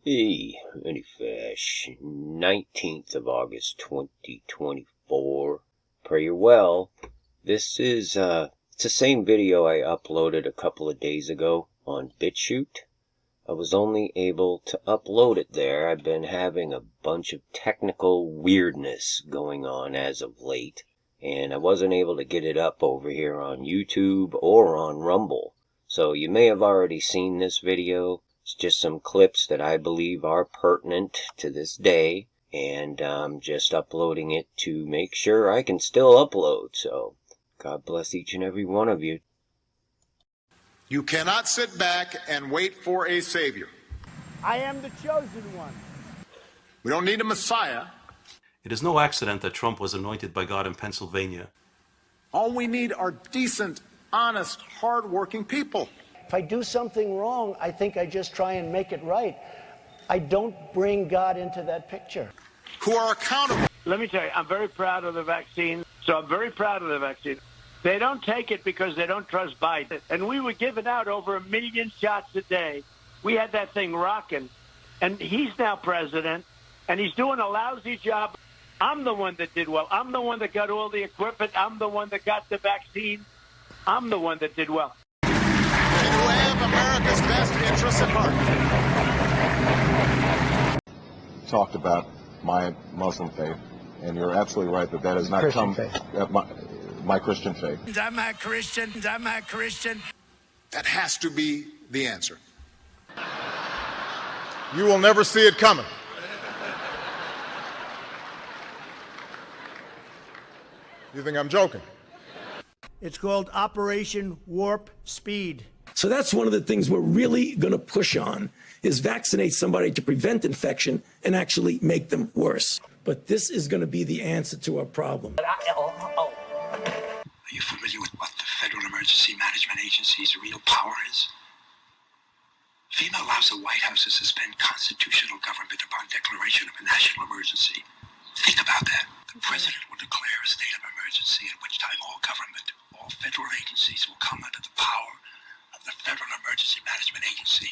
Hey, Fash, 19th of August 2024. Pray you're well. This is, it's the same video I uploaded a couple of days ago on BitChute. I was only able to upload it there. I've been having a bunch of technical weirdness going on as of late, and I wasn't able to get it up over here on YouTube or on Rumble. So you may have already seen this video. It's just some clips that I believe are pertinent to this day, and I'm just uploading it to make sure I can still upload. So, God bless each and every one of you. You cannot sit back and wait for a savior. I am the chosen one. We don't need a Messiah. It is no accident that Trump was anointed by God in Pennsylvania. All we need are decent, honest, hard-working people. If I do something wrong, I think I just try and make it right. I don't bring God into that picture. Who are accountable. Let me tell you, I'm very proud of the vaccine. So I'm very proud of the vaccine. They don't take it because they don't trust Biden. And we were giving out over 1 million shots a day. We had that thing rocking. And he's now president, and he's doing a lousy job. I'm the one that did well. I'm the one that got all the equipment. I'm the one that got the vaccine. I'm the one that did well. And who have America's best interests at heart. Talked about my Muslim faith, and you're absolutely right that that has not Christian come. faith. My Christian faith. I'm a Christian. I'm a Christian. That has to be the answer. You will never see it coming. You think I'm joking? It's called Operation Warp Speed. So that's one of the things we're really going to push on, is vaccinate somebody to prevent infection and actually make them worse. But this is going to be the answer to our problem. Are you familiar with what the Federal Emergency Management Agency's real power is? FEMA allows the White House to suspend constitutional government upon declaration of a national emergency. Think about that. The president will declare a state of emergency, at which time all government, all federal agencies will come under the power of the Federal Emergency Management Agency,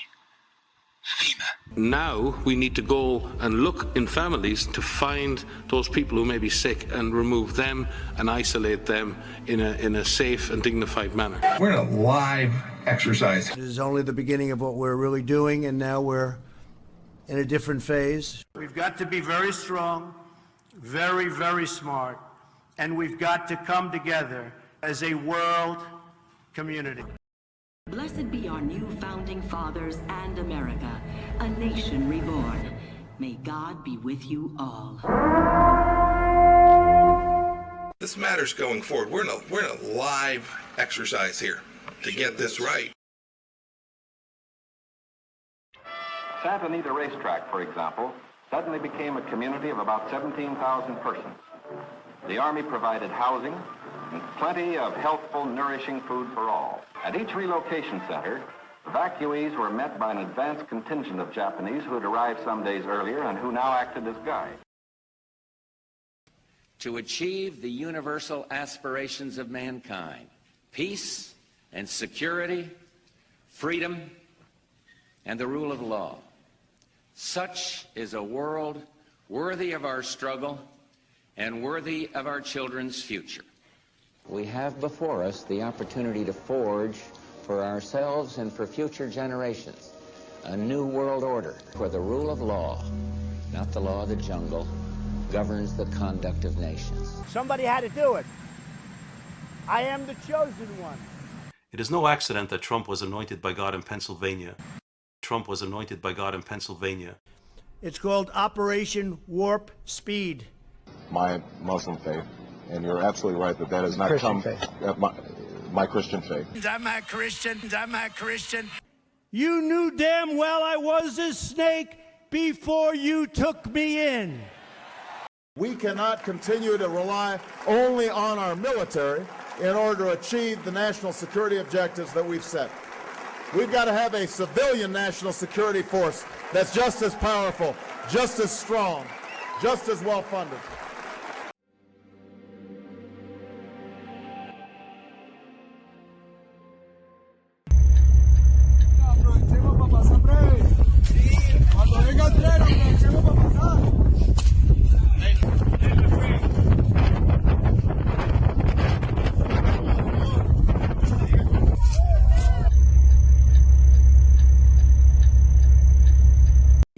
FEMA. Now we need to go and look in families to find those people who may be sick and remove them and isolate them in a safe and dignified manner. We're in a live exercise. It is only the beginning of what we're really doing, and now we're in a different phase. We've got to be very strong, very, very smart, and we've got to come together as a world community. Blessed be our new founding fathers and America, a nation reborn. May God be with you all. This matters going forward. We're in a live exercise here to get this right. Santa Anita Racetrack, for example, suddenly became a community of about 17,000 persons. The Army provided housing and plenty of healthful, nourishing food for all. At each relocation center, evacuees were met by an advanced contingent of Japanese who had arrived some days earlier and who now acted as guides. To achieve the universal aspirations of mankind, peace and security, freedom, and the rule of law. Such is a world worthy of our struggle and worthy of our children's future. We have before us the opportunity to forge for ourselves and for future generations a new world order where the rule of law, not the law of the jungle, governs the conduct of nations. Somebody had to do it. I am the chosen one. It is no accident that Trump was anointed by God in Pennsylvania. Trump was anointed by God in Pennsylvania. It's called Operation Warp Speed. My Muslim faith, and you're absolutely right that that has not Christian come. faith. My Christian faith. I'm a Christian. I'm a Christian. You knew damn well I was a snake before you took me in. We cannot continue to rely only on our military in order to achieve the national security objectives that we've set. We've got to have a civilian national security force that's just as powerful, just as strong, just as well funded. Cuando venga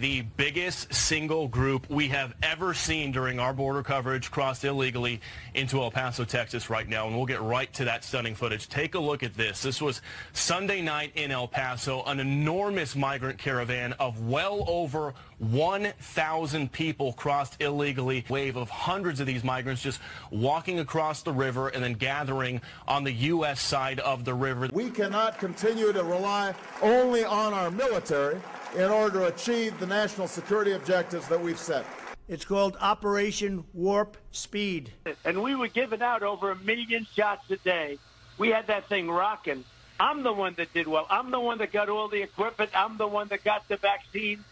The biggest single group we have ever seen during our border coverage crossed illegally into El Paso, Texas right now, and we'll get right to that stunning footage. Take a look at this. This was Sunday night in El Paso, an enormous migrant caravan of well over 1,000 people crossed illegally. A wave of hundreds of these migrants just walking across the river and then gathering on the U.S. side of the river. We cannot continue to rely only on our military in order to achieve the national security objectives that we've set. It's called Operation Warp Speed. And we were giving out over 1 million shots a day. We had that thing rocking. I'm the one that did well. I'm the one that got all the equipment. I'm the one that got the vaccine.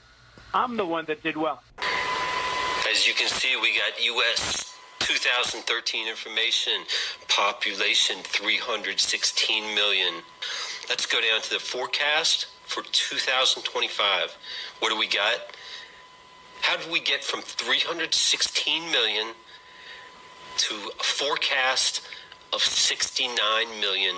I'm the one that did well. As you can see, we got U.S. 2013 information, population 316 million. Let's go down to the forecast for 2025. What do we got? How did we get from 316 million to a forecast of 69 million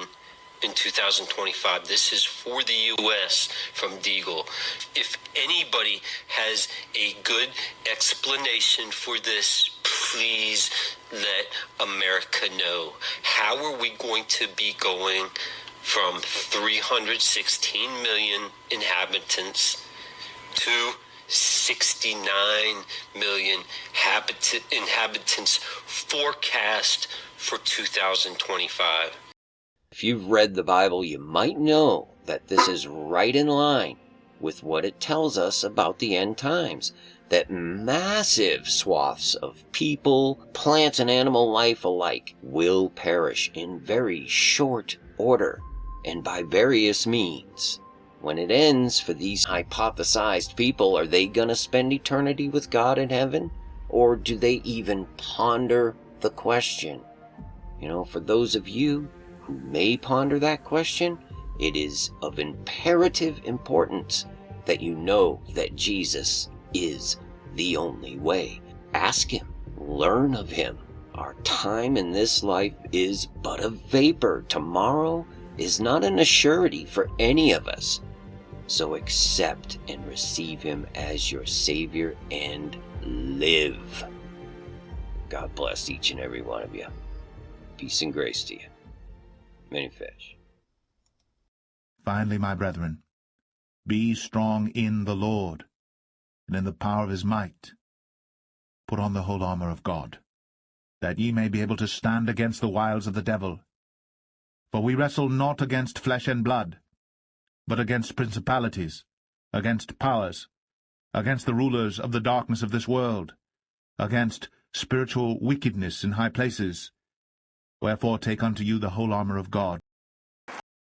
in 2025? This is for the U.S. from Deagle. If anybody has a good explanation for this, please let America know. How are we going to be going from 316 million inhabitants to 69 million inhabitants forecast for 2025? If you've read the Bible, you might know that this is right in line with what it tells us about the end times. That massive swaths of people, plants, and animal life alike will perish in very short order and by various means. When it ends for these hypothesized people, are they going to spend eternity with God in heaven? Or do they even ponder the question? You know, for those of you who may ponder that question, it is of imperative importance that you know that Jesus is the only way. Ask him, learn of him. Our time in this life is but a vapor. Tomorrow is not an assurity for any of us. So accept and receive him as your Savior and live. God bless each and every one of you. Peace and grace to you. Many fish. Finally, my brethren, be strong in the Lord, and in the power of his might. Put on the whole armor of God, that ye may be able to stand against the wiles of the devil. For we wrestle not against flesh and blood, but against principalities, against powers, against the rulers of the darkness of this world, against spiritual wickedness in high places. Wherefore take unto you the whole armor of God,